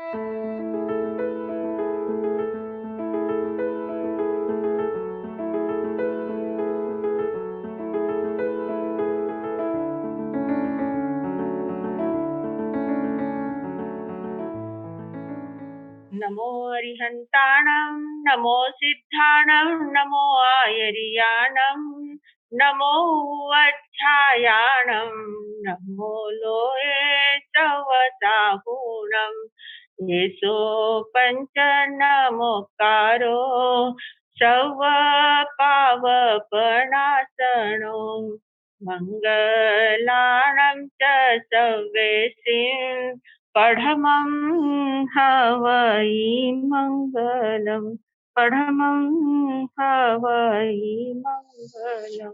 नमो अरिहन्ताणं, नमो सिद्धाणं, नमो आयर्याणं, नमो अध्यायाणं, नमो लोये सवसाहुणं। येसो पंच नमोकारो सव पावपणासनो मंगलाणं च सव्येसिं पढमं हवै मंगलम, पढमं हवै मंगलम।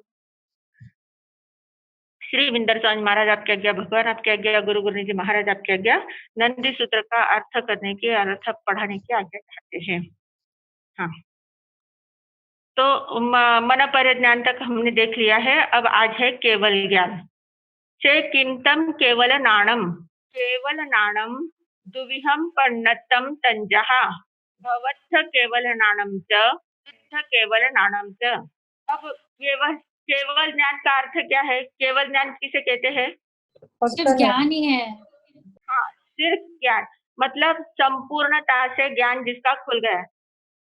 श्री विंदर स्वामी महाराज आपकी आज्ञा, भगवान आपकी आज्ञा, गुरु गुरु जी महाराज आपकी आज्ञा। नंदी सूत्र का अर्थ करने की, अर्थ पढ़ाने की आज्ञा चाहते हैं। हाँ, तो मन परिज्ञान तक हमने देख लिया है। अब आज है केवल ज्ञान। से किंतम केवल नाणम, केवल नाणम दुविहम पन्नतम तंजः, भवत्थ केवल नाणम च, सिद्ध केवल नाणम च। अब केवल केवल ज्ञान का अर्थ क्या है? केवल ज्ञान किसे कहते हैं? सिर्फ ज्ञान ही है। हाँ, सिर्फ ज्ञान, मतलब संपूर्णता से ज्ञान जिसका खुल गया।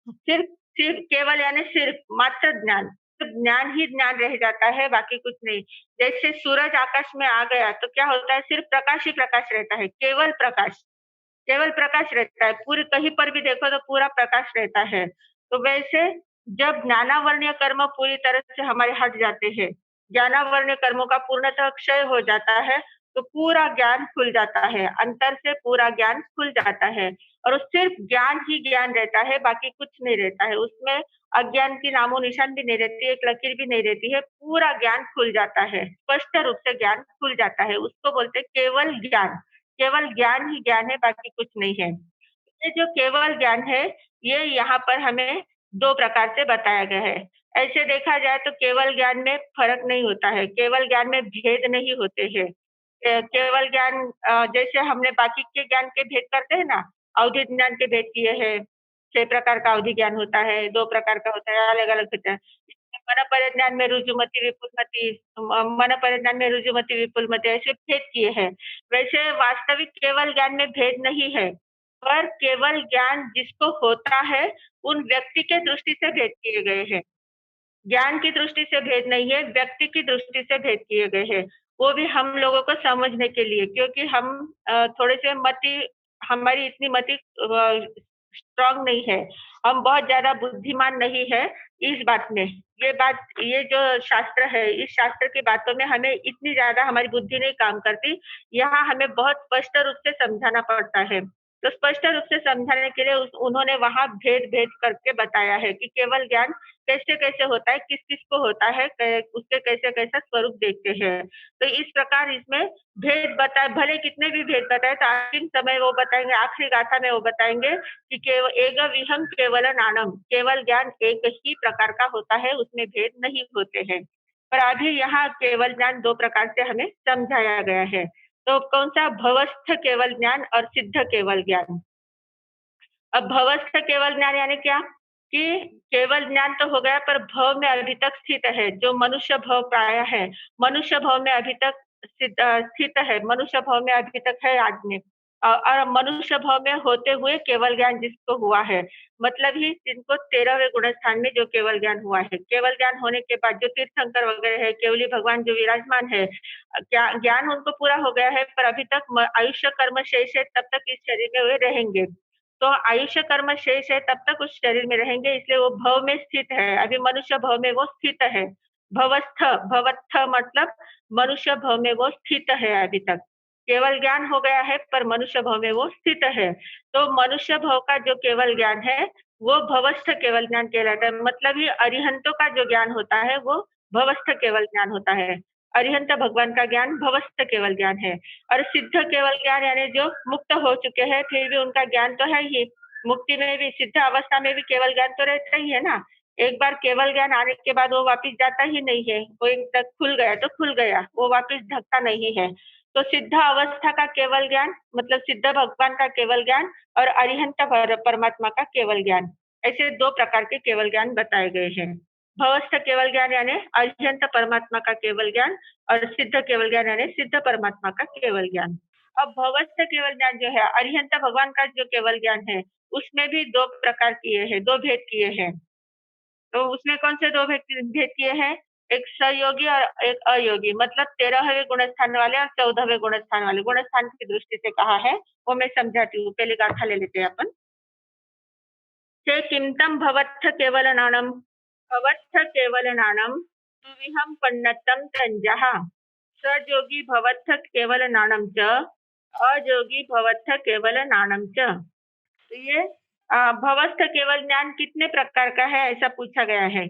सिर्फ सिर्फ केवल यानी सिर्फ मात्र ज्ञान, सिर्फ ज्ञान ही ज्ञान रह जाता है, बाकी कुछ नहीं। जैसे सूरज आकाश में आ गया तो क्या होता है? सिर्फ प्रकाश ही प्रकाश रहता है, केवल प्रकाश, केवल प्रकाश रहता है। पूरी कहीं पर भी देखो तो पूरा प्रकाश रहता है। तो वैसे जब ज्ञानावर्णीय कर्म पूरी तरह से हमारे हट जाते हैं, ज्ञानावर्णीय कर्मों का पूर्णतः क्षय हो जाता है, तो पूरा ज्ञान खुल जाता है, अंतर से पूरा ज्ञान खुल जाता है। और सिर्फ ज्ञान ही ज्ञान रहता है, बाकी कुछ नहीं रहता है उसमें। अज्ञान की नामो निशान भी नहीं रहती है, एक लकीर भी नहीं रहती है, पूरा ज्ञान खुल जाता है, स्पष्ट रूप से ज्ञान खुल जाता है। उसको बोलते हैं केवल ज्ञान। केवल ज्ञान ही ज्ञान है, बाकी कुछ नहीं है। ये जो केवल ज्ञान है, ये यहाँ पर हमें दो प्रकार से बताया गया है। ऐसे देखा जाए तो केवल ज्ञान में फर्क नहीं होता है, केवल ज्ञान में भेद नहीं होते हैं। केवल ज्ञान जैसे हमने बाकी के ज्ञान के भेद करते हैं ना, अवधि ज्ञान के भेद किए हैं। 6 प्रकार का अवधि ज्ञान होता है, 2 प्रकार का होता है, अलग-अलग होता है। मन परिज्ञान में रुजुमति विपुलमति, मन परिज्ञान में रुजुमति विपुलमति ऐसे भेद किए हैं। वैसे वास्तविक केवल ज्ञान में भेद नहीं है, पर केवल ज्ञान जिसको होता है, उन व्यक्ति के दृष्टि से भेद किए गए हैं। ज्ञान की दृष्टि से भेद नहीं है, व्यक्ति की दृष्टि से भेद किए गए हैं। वो भी हम लोगों को समझने के लिए, क्योंकि हम थोड़े से हमारी इतनी मति स्ट्रांग नहीं है, हम बहुत ज्यादा बुद्धिमान नहीं है इस बात में। ये जो शास्त्र है, इस शास्त्र की बातों में हमें इतनी ज्यादा हमारी बुद्धि नहीं काम करती। यहाँ हमें बहुत स्पष्ट रूप से समझाना पड़ता है। तो स्पष्ट रूप से समझाने के लिए उन्होंने वहां भेद भेद करके बताया है कि केवल ज्ञान कैसे कैसे होता है, किस किस को होता है, उसके कैसे कैसा स्वरूप देखते हैं। तो इस प्रकार इसमें भेद बताए, भले कितने भी भेद बताए, तो अंतिम समय वो बताएंगे, आखिरी गाथा में वो बताएंगे कि केवल एक विहंग केवल नानम, केवल ज्ञान एक ही प्रकार का होता है, उसमें भेद नहीं होते हैं। पर अभी यहाँ केवल ज्ञान दो प्रकार से हमें समझाया गया है। तो कौन सा? भवस्थ केवल ज्ञान और सिद्ध केवल ज्ञान। अब भवस्थ केवल ज्ञान यानी क्या? कि केवल ज्ञान तो हो गया, पर भव में अभी तक स्थित है, जो मनुष्य भव पाया है, मनुष्य भव में अभी तक स्थित है, मनुष्य भव में अभी तक है आदमी। और मनुष्य भव में होते हुए केवल ज्ञान जिसको हुआ है, मतलब ही जिनको 13वें गुण स्थान में जो केवल ज्ञान हुआ है। केवल ज्ञान होने के बाद जो तीर्थंकर वगैरह है, केवली भगवान जो विराजमान है, ज्ञान उनको पूरा हो गया है, पर अभी तक आयुष्य कर्म शेष है, तब तक इस शरीर में वे रहेंगे। तो आयुष्य कर्म शेष है, तब तक उस शरीर में रहेंगे, इसलिए वो भव में स्थित है। अभी मनुष्य भव में वो स्थित है। भवस्थ, भवत्थ मतलब मनुष्य भव में वो स्थित है अभी तक। केवल ज्ञान हो गया है, पर मनुष्य भव में वो स्थित है। तो मनुष्य भव का जो केवल ज्ञान है, वो भवस्थ केवल ज्ञान कहलाता है। मतलब ये अरिहंतों का जो ज्ञान होता है, वो भवस्थ केवल ज्ञान होता है। अरिहंत भगवान का ज्ञान भवस्थ केवल ज्ञान है। और सिद्ध केवल ज्ञान यानी जो मुक्त हो चुके हैं, फिर भी उनका ज्ञान तो है ही। मुक्ति में भी, सिद्ध अवस्था में भी केवल ज्ञान तो रहता ही है ना। एक बार केवल ज्ञान आने के बाद वो वापिस जाता ही नहीं है। वो एक तक खुल गया तो खुल गया, वो वापिस ढकता नहीं है। तो सिद्ध अवस्था का केवल ज्ञान मतलब सिद्ध भगवान का केवल ज्ञान और अरिहंत परमात्मा का केवल ज्ञान, ऐसे दो प्रकार के केवल ज्ञान बताए गए हैं। भवस्थ केवल ज्ञान यानी अरिहंत परमात्मा का केवल ज्ञान और सिद्ध केवल ज्ञान यानी सिद्ध परमात्मा का केवल ज्ञान। अब भवस्थ केवल ज्ञान जो है अरिहंत भगवान का जो केवल ज्ञान है उसमें भी दो प्रकार किए हैं, दो भेद किए हैं। तो उसमें कौन से दो भेद भेद किए हैं? एक सयोगी और एक अयोगी, मतलब 13वें गुणस्थान वाले और 14वें गुणस्थान वाले। गुणस्थान की दृष्टि से कहा है, वो मैं समझाती हूँ। पहले गाथा ले लेते हैं अपन। ते किमतम भवत्थ केवल नाणम, भवत्थ केवल नाणम, तुविहम पन्नतम तंजः, सजोगी भवत्थ केवल नाणम च, अजोगी भवत्थ केवल नाणम च। तो ये भवस्थ केवल ज्ञान कितने प्रकार का है ऐसा पूछा गया है।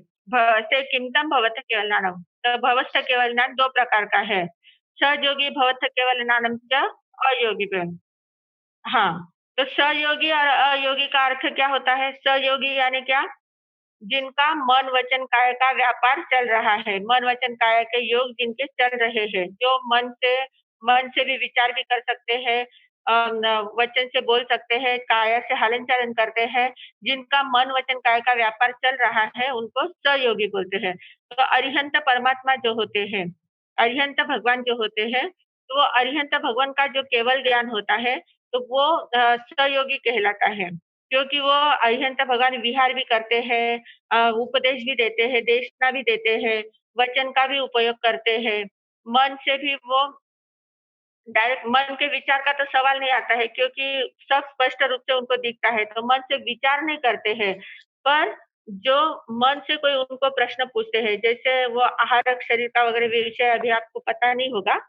से किमतम भवत केवल ज्ञानम, तो भवस्थ केवल ज्ञान दो प्रकार का है, सयोगी भवत केवल ज्ञानम च, अयोगी पे। हाँ, तो सयोगी और अयोगी का अर्थ क्या होता है? सयोगी यानी क्या? जिनका मन वचन काया का व्यापार चल रहा है, मन वचन काया के योग जिनके चल रहे हैं, जो मन से भी विचार भी कर सकते हैं, वचन से बोल सकते हैं, काया से हलन चलन करते हैं, जिनका मन वचन काया का व्यापार चल रहा है उनको सहयोगी बोलते हैं। तो अरिहंत परमात्मा जो होते हैं, अरिहंत भगवान जो होते हैं, तो वो अरिहंत भगवान का जो केवल ज्ञान होता है तो वो सहयोगी कहलाता है, क्योंकि वो अरिहंत भगवान विहार भी करते हैं, उपदेश भी देते हैं, देशना भी देते हैं, वचन का भी उपयोग करते हैं। मन से भी वो डायरेक्ट मन के विचार का तो सवाल नहीं आता है, क्योंकि सब स्पष्ट रूप से उनको दिखता है, तो मन से विचार नहीं करते हैं। पर जो मन से कोई उनको प्रश्न पूछते हैं, जैसे वो आहारक शरीर का वगैरह विषय अभी आपको पता नहीं होगा।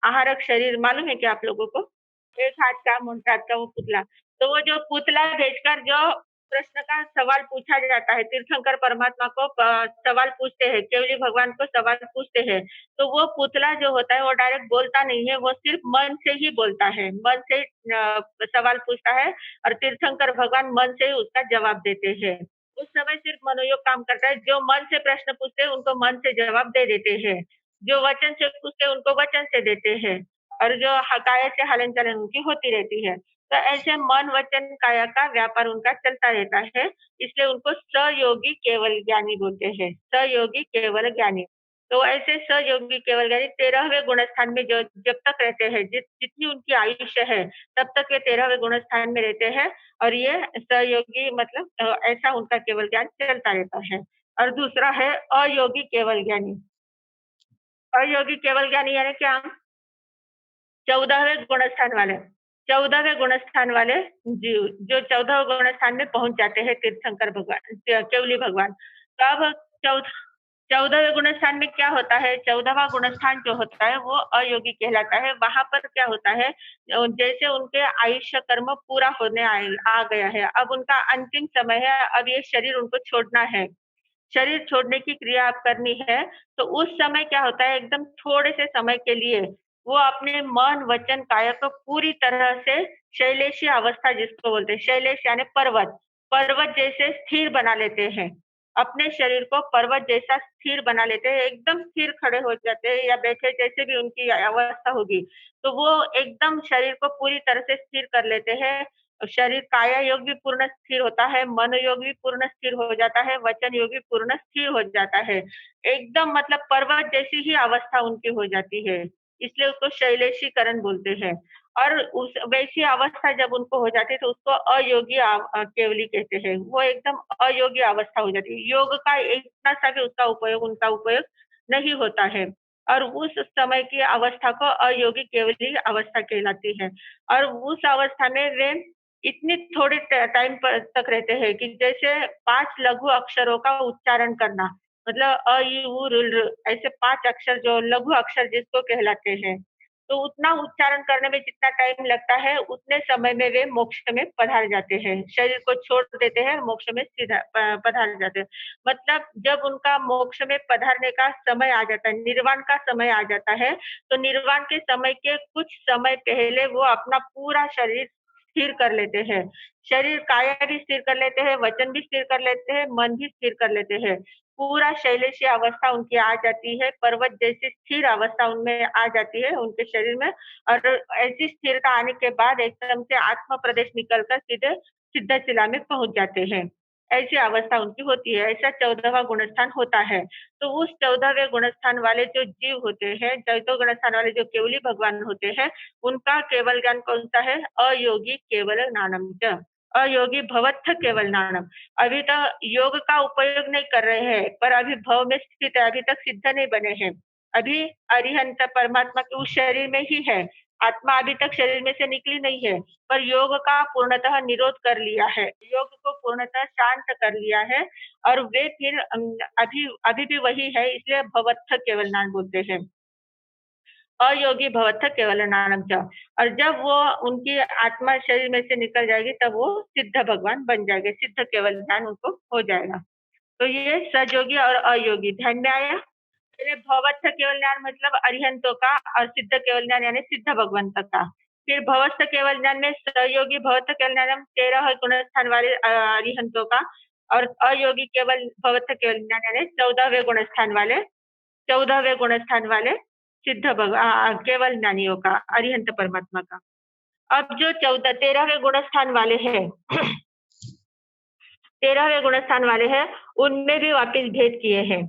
आहारक शरीर मालूम है क्या आप लोगों को? एक हाथ का, मुंड हाथ का वो पुतला। तो वो जो पुतला भेजकर जो प्रश्न का सवाल पूछा जाता है, तीर्थंकर परमात्मा को सवाल पूछते हैं, केवली भगवान को सवाल पूछते हैं, तो वो पुतला जो होता है वो डायरेक्ट बोलता नहीं है, वो सिर्फ मन से ही बोलता है, मन से सवाल पूछता है और तीर्थंकर भगवान मन से ही उसका जवाब देते हैं। उस समय सिर्फ मनोयोग काम करता है, जो मन से प्रश्न पूछते हैं उनको मन से जवाब दे देते हैं, जो वचन से पूछते हैं उनको वचन से देते हैं और जो काया से हलन चलन उनकी होती रहती है। तो ऐसे मन वचन काया का व्यापार उनका चलता रहता है, इसलिए उनको सहयोगी केवल ज्ञानी बोलते हैं, सहयोगी केवल ज्ञानी। तो ऐसे सहयोगी केवल ज्ञानी 13वें गुणस्थान में जो जब तक रहते हैं, जितनी उनकी आयुष्य है तब तक वे 13वें गुणस्थान में रहते हैं और ये सहयोगी मतलब ऐसा उनका केवल ज्ञान चलता रहता है। और दूसरा है अयोगी केवल ज्ञानी। अयोगी केवल ज्ञानी यानी क्या? 14वें गुणस्थान वाले, 14वें गुणस्थान वाले जीव जो 14वें गुणस्थान में पहुंच जाते हैं तीर्थंकर भगवान, केवली भगवान। तो अब 14वें गुणस्थान में क्या होता है? 14वां गुणस्थान जो होता है वो अयोगी कहलाता है। वहां पर क्या होता है, जैसे उनके आयुष्य कर्म पूरा होने आ गया है, अब उनका अंतिम समय है, अब ये शरीर उनको छोड़ना है, शरीर छोड़ने की क्रिया आप करनी है, तो उस समय क्या होता है, एकदम थोड़े से समय के लिए वो अपने मन वचन काया को पूरी तरह से शैलेशी अवस्था जिसको बोलते हैं, शैलेश यानी पर्वत, पर्वत जैसे स्थिर बना लेते हैं, अपने शरीर को पर्वत जैसा स्थिर बना लेते हैं, एकदम स्थिर खड़े हो जाते हैं या बैठे जैसे भी उनकी अवस्था होगी, तो वो एकदम शरीर को पूरी तरह से स्थिर कर लेते हैं। शरीर काया योग भी पूर्ण स्थिर होता है, मन योग भी पूर्ण स्थिर हो जाता है, वचन योग भी पूर्ण स्थिर हो जाता है। एकदम मतलब पर्वत जैसी ही अवस्था उनकी हो जाती है, इसलिए उसको शैलेशीकरण बोलते हैं। और उस वैसी अवस्था जब उनको हो जाती है तो उसको अयोगी केवली कहते हैं। वो एकदम अयोगी अवस्था हो जाती है। योग का इतना सा भी उसका उपयोग उनका उपयोग नहीं होता है और उस समय की अवस्था को अयोगी केवली अवस्था कहलाती है। और उस अवस्था में वे इतनी थोड़ी टाइम तक रहते हैं कि जैसे 5 लघु अक्षरों का उच्चारण करना, मतलब अ, ई, उ, ऋ, ऐसे 5 अक्षर जो लघु अक्षर जिसको कहलाते हैं, तो उतना उच्चारण करने में जितना टाइम लगता है, उतने समय में वे मोक्ष में पधार जाते हैं। शरीर को छोड़ देते हैं, मोक्ष में सीधा पधार जाते हैं। मतलब जब उनका मोक्ष में पधारने का समय आ जाता है, निर्वाण का समय आ जाता है, तो निर्वाण के समय के कुछ समय पहले वो अपना पूरा शरीर स्थिर कर लेते हैं। शरीर काया भी स्थिर कर लेते हैं, वचन भी स्थिर कर लेते हैं, मन भी स्थिर कर लेते हैं। पूरा शैलेशी अवस्था उनकी आ जाती है, पर्वत जैसी स्थिर अवस्था उनमें आ जाती है उनके शरीर में। और ऐसी स्थिरता आने के बाद एकदम से आत्म प्रदेश निकलकर सीधे सिद्धशिला में पहुंच जाते हैं। ऐसी अवस्था उनकी होती है। ऐसा 14वां गुणस्थान होता है। तो उस 14वें गुणस्थान वाले जो जीव होते हैं, 14वें गुणस्थान वाले जो केवली भगवान होते हैं, उनका केवल ज्ञान कौन सा है? अयोगी केवल ज्ञानम च, अयोगी भवत्थ केवल ज्ञानम। अभी तो योग का उपयोग नहीं कर रहे हैं, पर अभी भव में स्थित है, अभी तक सिद्ध नहीं बने हैं। अभी अरिहंत परमात्मा के उस शरीर में ही है। आत्मा अभी तक शरीर में से निकली नहीं है, पर योग का पूर्णतः निरोध कर लिया है, योग को पूर्णतः शांत कर लिया है। और वे फिर अभी अभी भी वही है, इसलिए भवत्थ केवल ज्ञान बोलते हैं। अयोगी भवत्थ केवल ज्ञानम च। और जब वो उनकी आत्मा शरीर में से निकल जाएगी, तब वो सिद्ध भगवान बन जाएंगे, सिद्ध केवल ज्ञान उनको हो जाएगा। तो ये सजोगी और अयोगी ध्यान में आया। पहले भवत्थ केवल ज्ञान मतलब अरिहंतों का, और सिद्ध केवल ज्ञान यानी सिद्ध भगवंत का। फिर भवस्थ केवल ज्ञान में सहयोगी भवत्थ केवल ज्ञान 13 गुण स्थान वाले अरिहंतों का, और अयोगी केवल भवत्थ केवल ज्ञान यानी 14वें गुण स्थान वाले, 14वें गुण स्थान वाले सिद्ध केवल ज्ञानियों का, अरिहंत परमात्मा का। अब जो 13वें गुण स्थान वाले हैं 13वें गुण स्थान वाले हैं, उनमें भी वापिस भेद किए हैं।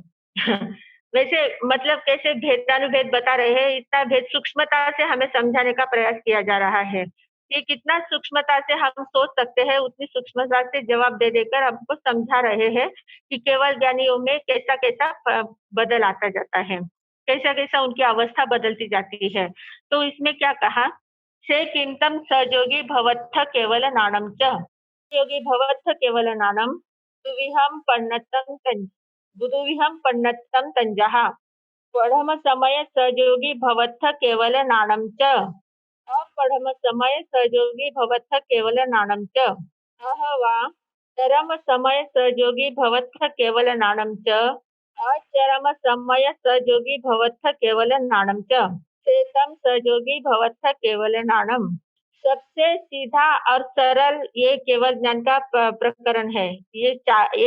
वैसे मतलब कैसे भेदानुभेद बता रहे हैं, इतना भेद सूक्ष्मता से हमें समझाने का प्रयास किया जा रहा है कि कितना सूक्ष्मता से हम सोच सकते हैं, उतनी सूक्ष्मता से जवाब दे देकर हमको समझा रहे हैं कि केवल ज्ञानियों में कैसा कैसा बदल आता जाता है, कैसा कैसा उनकी अवस्था बदलती जाती है। तो इसमें क्या कहा? से किंतम सजोगी भवत्थ केवल नाणम च, योगी भवत्थ केवल नाणम बुधुविहम पन्नतम तंजः पढ़म समय सजोगी भवत्थ केवल नाणम च, अपढ़म समय सजोगी भवत्थ केवल नाणम च, अहवा चरम समय सजोगी भवत्थ केवल नाणम च, अचरम समय सजोगी भवत्थ केवल नाणम च, चेतम सजोगी भवत्थ केवल नाणम। सबसे सीधा और सरल ये केवल ज्ञान का प्रकरण है। ये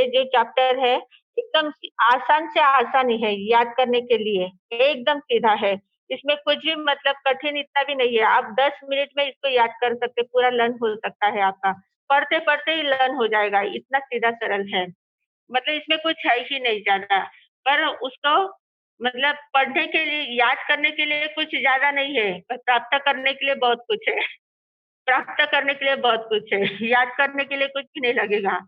जो चैप्टर है एकदम आसान से आसान ही है याद करने के लिए, एकदम सीधा है। इसमें कुछ भी मतलब कठिन इतना भी नहीं है। आप 10 मिनट में इसको याद कर सकते, पूरा लर्न हो सकता है आपका, पढ़ते पढ़ते ही लर्न हो जाएगा, इतना सीधा सरल है। मतलब इसमें कुछ है ही नहीं ज्यादा, पर उसको मतलब पढ़ने के लिए, याद करने के लिए कुछ ज्यादा नहीं है, पर प्राप्त करने के लिए बहुत कुछ है। प्राप्त करने के लिए बहुत कुछ है, याद करने के लिए कुछ भी नहीं लगेगा।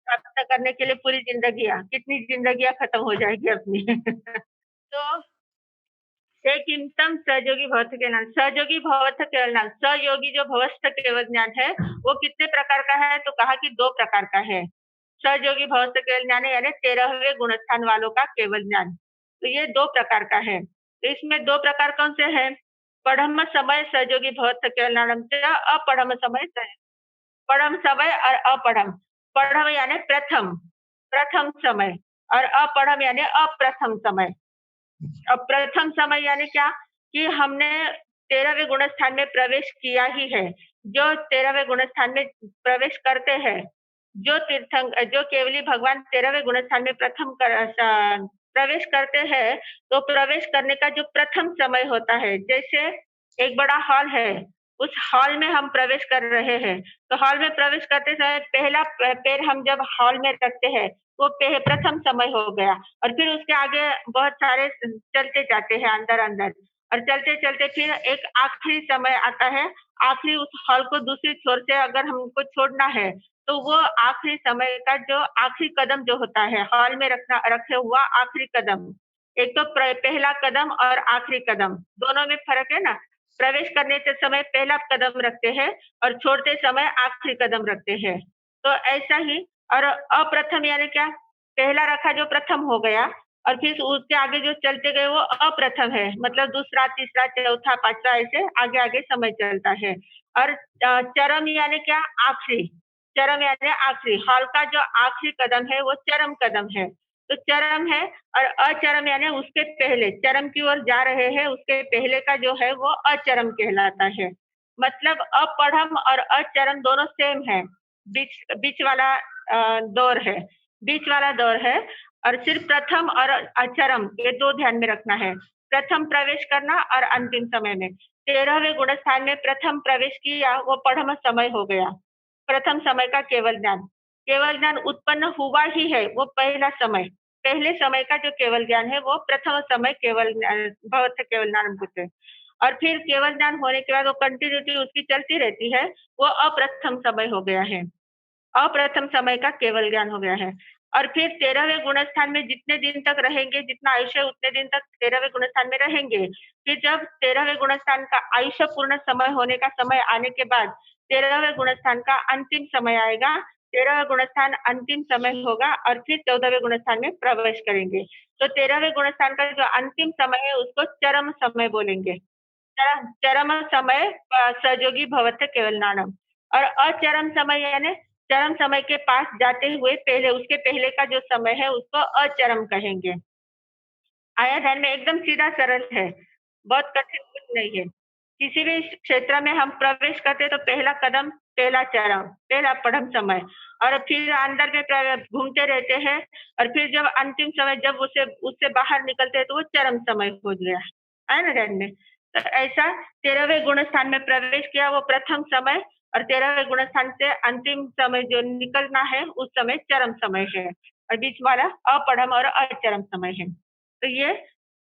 प्राप्त करने के लिए पूरी जिंदगियां, कितनी जिंदगियां खत्म हो जाएगी अपनी। तो से किंतम सहयोगी भवत्थ के नाम, सहयोगी भवत्थ केवल नाम, सहयोगी जो भवस्थ केवल ज्ञान है वो कितने प्रकार का है? तो कहा कि 2 प्रकार का है। सहयोगी भवस्थ केवल ज्ञान यानी 13वें गुणस्थान वालों का केवल ज्ञान। तो ये 2 प्रकार का है। तो इसमें 2 प्रकार कौन से हैं? पढ़म समय सहयोगी भवत्थ केवल ज्ञानम च, अपढ़म समय पढ़म समय और अपढ़म। पढ़म यानी प्रथम, प्रथम समय, और अपढ़म यानी अप्रथम समय। अब प्रथम समय यानी क्या? कि हमने 13वें गुणस्थान में प्रवेश किया ही है। जो 13वें गुणस्थान में प्रवेश करते हैं, जो केवली भगवान 13वें गुणस्थान में प्रवेश करते हैं, तो प्रवेश करने का जो प्रथम समय होता है, जैसे एक बड़ा हॉल है, उस हॉल में हम प्रवेश कर रहे हैं, तो हॉल में प्रवेश करते समय पहला पैर हम जब हॉल में रखते हैं, वो प्रथम समय हो गया। और फिर उसके आगे बहुत सारे चलते जाते हैं अंदर अंदर, और चलते चलते फिर एक आखिरी समय आता है। आखिरी उस हॉल को दूसरी छोर से अगर हमको छोड़ना है, तो वो आखिरी समय का जो आखिरी कदम जो होता है, हॉल में रखे हुआ आखिरी कदम, एक तो पहला कदम और आखिरी कदम, दोनों में फर्क है ना। प्रवेश करने के समय पहला कदम रखते हैं और छोड़ते समय आखिरी कदम रखते हैं। तो ऐसा ही, और अप्रथम यानी क्या? पहला रखा जो प्रथम हो गया, और फिर उसके आगे जो चलते गए वो अप्रथम है, मतलब दूसरा, तीसरा, चौथा, पांचवा, ऐसे आगे आगे समय चलता है। और चरम यानी क्या? आखिरी। चरम यानी आखिरी, हॉल का जो आखिरी कदम है वो चरम कदम है। तो चरम है, और अचरम यानी उसके पहले, चरम की ओर जा रहे हैं, उसके पहले का जो है वो अचरम कहलाता है। मतलब अपढ़म और अचरम दोनों सेम है, बीच बीच वाला दौर है, बीच वाला दौर है। और सिर्फ प्रथम और अचरम ये दो ध्यान में रखना है। प्रथम प्रवेश करना और अंतिम समय में। 13वें गुणस्थान में प्रथम प्रवेश किया वो पढ़म समय हो गया। प्रथम समय का केवल ज्ञान। केवल ज्ञान उत्पन्न हुआ ही है वो पहला समय। पहले समय का जो केवल ज्ञान है वो प्रथम समय केवल भवत्थ केवल ज्ञान होते हैं। और फिर केवल ज्ञान होने के बाद वो कंटिन्यूटी उसकी चलती रहती है, वो अप्रथम समय हो गया है। अप्रथम समय का केवल ज्ञान हो गया है। और फिर 13वें गुणस्थान में जितने दिन तक रहेंगे, जितना आयुष्य उतने दिन तक 13वें गुणस्थान में रहेंगे। फिर जब 13वें गुणस्थान का आयुष्य पूर्ण समय होने का समय आने के बाद 13वें गुणस्थान का अंतिम समय आएगा। 13वां गुणस्थान अंतिम समय होगा और फिर 14वें गुणस्थान में प्रवेश करेंगे। तो 13वें गुणस्थान का जो अंतिम समय है उसको चरम समय बोलेंगे। चरम समय सहयोगी भवत्थ केवल नाणम। और अचरम समय यानी चरम समय के पास जाते हुए पहले उसके पहले का जो समय है उसको अचरम कहेंगे। आया ध्यान में? एकदम सीधा सरल है, बहुत कठिन कुछ नहीं है। किसी भी क्षेत्र में हम प्रवेश करते हैं तो पहला कदम, पहला चरण, पहला पढ़म समय और फिर अंदर में घूमते रहते हैं और फिर जब अंतिम समय जब उसे उससे बाहर निकलते हैं तो वो चरम समय हो गया। आया ना ध्यान में? तो ऐसा 13वें गुण स्थान में प्रवेश किया वो प्रथम समय और 13वें गुण स्थान से अंतिम समय जो निकलना है उस समय चरम समय है और बीच वाला अपढ़म और अचरम समय है। तो ये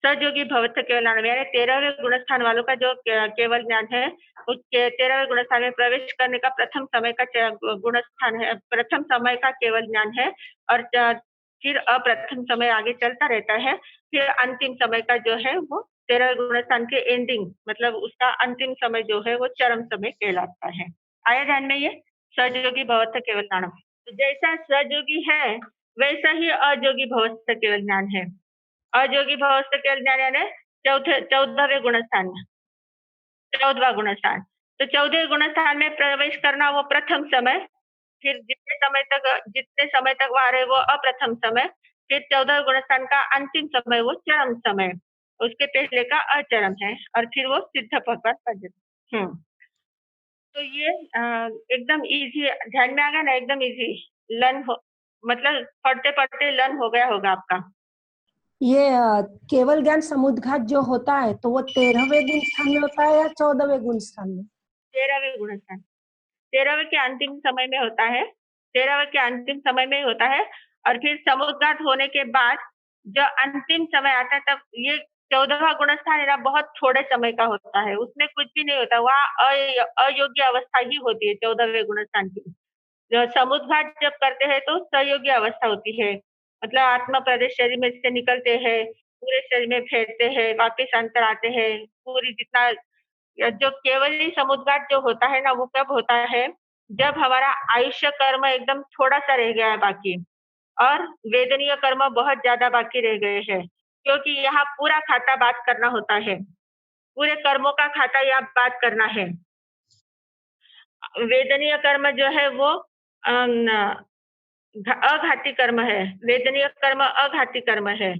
सहयोगी भवत्थ केवल नाम यानी 13वें गुणस्थान वालों का जो केवल ज्ञान है, उसके 13वें गुणस्थान में प्रवेश करने का प्रथम समय का गुणस्थान है, प्रथम समय का केवल ज्ञान है और फिर अप्रथम समय आगे चलता रहता है। फिर अंतिम समय का जो है वो 13वें गुणस्थान के एंडिंग मतलब उसका अंतिम समय जो है वो चरम समय कहलाता है। आया ध्यान में ये? सहयोगी भवत्थ केवल नाम। तो जैसा सहयोगी है वैसा ही अयोगी भवत्थ केवल ज्ञान है। अयोगी भवस्थ केवल ज्ञान यानी 14वें गुणस्थान में, 14वां गुणस्थान। तो 14वें गुणस्थान में प्रवेश करना वो प्रथम समय, फिर जितने समय तक वहाँ रहे वो अप्रथम समय, फिर 14वें गुणस्थान का अंतिम समय वो चरम समय, उसके पहले का अचरम है और फिर वो सिद्ध भगवान बन जाते। तो ये एकदम ईज़ी ध्यान में आ गया ना एकदम ईज़ी लर्न हो मतलब पढ़ते-पढ़ते लर्न हो गया होगा आपका। ये केवल ज्ञान समुद्घात जो होता है तो वो 13वें गुण स्थान में होता है या 14वें गुण स्थान में? 13वें गुणस्थान। 13वें के अंतिम समय में होता है, 13वें के अंतिम समय में होता है और फिर समुद्घात होने के बाद जो अंतिम समय आता है तब ये 14वां गुणस्थान है ना बहुत थोड़े समय का होता है, उसमें कुछ भी नहीं होता, वहाँ अयोग्य अवस्था ही होती है 14वें गुणस्थान की। समुद्घात जब करते हैं तो सहयोगी अवस्था होती है, मतलब आत्मा प्रदेश शरीर में से निकलते हैं, पूरे शरीर में फैलते हैं, वापिस अंतर आते हैं, पूरी जितना जो केवली समुद्घात जो होता है ना वो कब होता है जब हमारा आयुष्य कर्म एकदम थोड़ा सा रह गया है बाकी और वेदनीय कर्म बहुत ज्यादा बाकी रह गए हैं क्योंकि यहाँ पूरा खाता बात करना होता है, पूरे कर्मों का खाता यहाँ बात करना है। वेदनीय कर्म जो है वो अघाती कर्म है, वेदनीय कर्म अघाती कर्म है।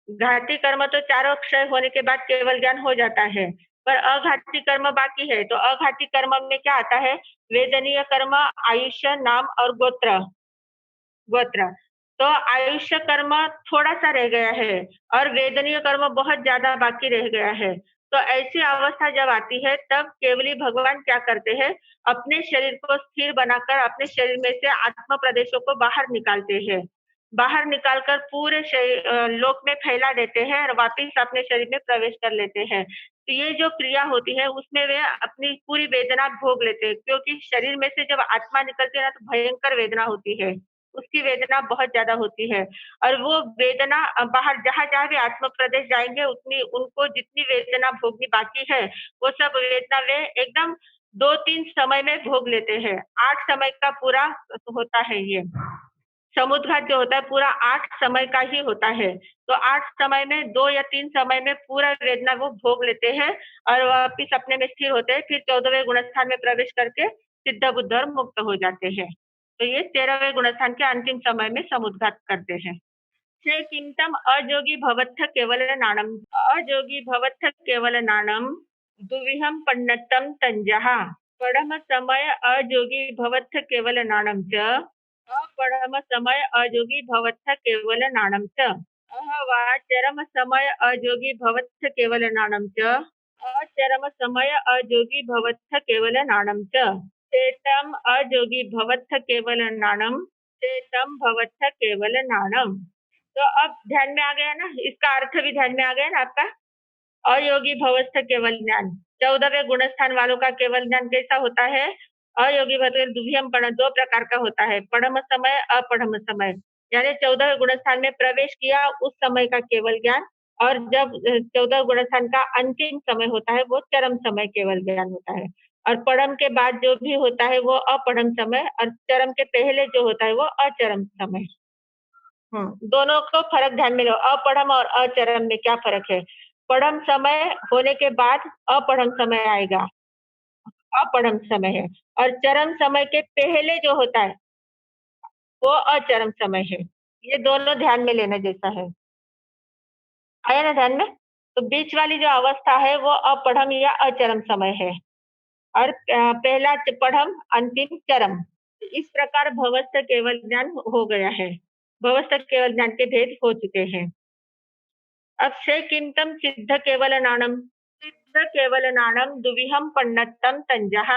घाती कर्म तो चारों क्षय होने के बाद केवल ज्ञान हो जाता है, पर अघाती कर्म बाकी है। तो अघाती कर्म में क्या आता है? वेदनीय कर्म, आयुष्य, नाम और गोत्र। गोत्र तो आयुष्य कर्म थोड़ा सा रह गया है और वेदनीय कर्म बहुत ज्यादा बाकी रह गया है। तो ऐसी अवस्था जब आती है तब केवली भगवान क्या करते हैं? अपने शरीर को स्थिर बनाकर अपने शरीर में से आत्म प्रदेशों को बाहर निकालते हैं। बाहर निकालकर पूरे लोक में फैला देते हैं और वापिस अपने शरीर में प्रवेश कर लेते हैं। तो ये जो क्रिया होती है उसमें वे अपनी पूरी वेदना भोग लेते हैं क्योंकि शरीर में से जब आत्मा निकलती है ना तो भयंकर वेदना होती है। उसकी वेदना बहुत ज्यादा होती है और वो वेदना बाहर जहाँ-जहाँ भी आत्म प्रदेश जाएँगे उतनी उनको जितनी वेदना भोगनी बाकी है, वो सब वेदना वे एकदम 2-3 समय में भोग लेते हैं। 8 समय का पूरा होता है ये। समुद्घात जो होता है पूरा 8 समय का ही होता है। तो 8 समय में 2 या 3 समय में पूरा वेदना वो भोग लेते हैं और वापिस अपने में स्थिर होते हैं, फिर 14वें गुणस्थान में प्रवेश करके सिद्ध बुद्ध और मुक्त हो जाते हैं। तो ये 13वें गुणस्थान के अंतिम समय में समुद्घात करते हैं। से किंतम अजोगी भवत्थ केवल नाणम, अजोगी भवत्थ केवल नाणम दुविहम पन्नतम तंजहा पढ़म समय अजोगी भवत्थ केवल नाणम च अपरम समय अयोगी भवत्थ केवल नाणं च अहवाचरम समय अयोगी भवत्थ केवल नाणं च अचरम समय अयोगी भवत्थ केवल नाणं च चेतम अयोगी भवत्थ केवल नाणं चेतम भवत्थ केवल नाणं। तो अब ध्यान में आ गया ना, इसका अर्थ भी ध्यान में आ गया ना आपका। अयोगी भवस्थ केवल ज्ञान, 14वें गुणस्थान वालों का केवल ज्ञान कैसा होता है? अयोगी भवत दुभ्यम पण 2 प्रकार का होता है, पढ़म समय, अपढ़म समय। यानी 14वें गुणस्थान में प्रवेश किया उस समय का केवल ज्ञान, और जब 14 गुणस्थान का अंतिम समय होता है वो चरम समय केवल ज्ञान होता है। और पढ़म के बाद जो भी होता है वो अपढ़म समय, और चरम के पहले जो होता है वो अचरम समय। दोनों को फर्क ध्यान में लो, अपढ़म और अचरम में क्या फर्क है? पढ़म समय होने के बाद अपढ़म समय आएगा, अपढ़म समय है, और चरम समय के पहले जो होता है वो अचरम समय है। ये दोनों ध्यान में लेने जैसा है। आया ना ध्यान में? तो बीच वाली जो अवस्था है वो अपढ़म या अचरम समय है, और पहला पढ़म, अंतिम चरम। इस प्रकार भवस्थ केवल ज्ञान हो गया है। भवस्थ केवल ज्ञान के भेद हो चुके हैं। अब से किंतम सिद्ध केवल नाणम, सिद्ध केवल नाणम दुविहम पन्नतम तंजः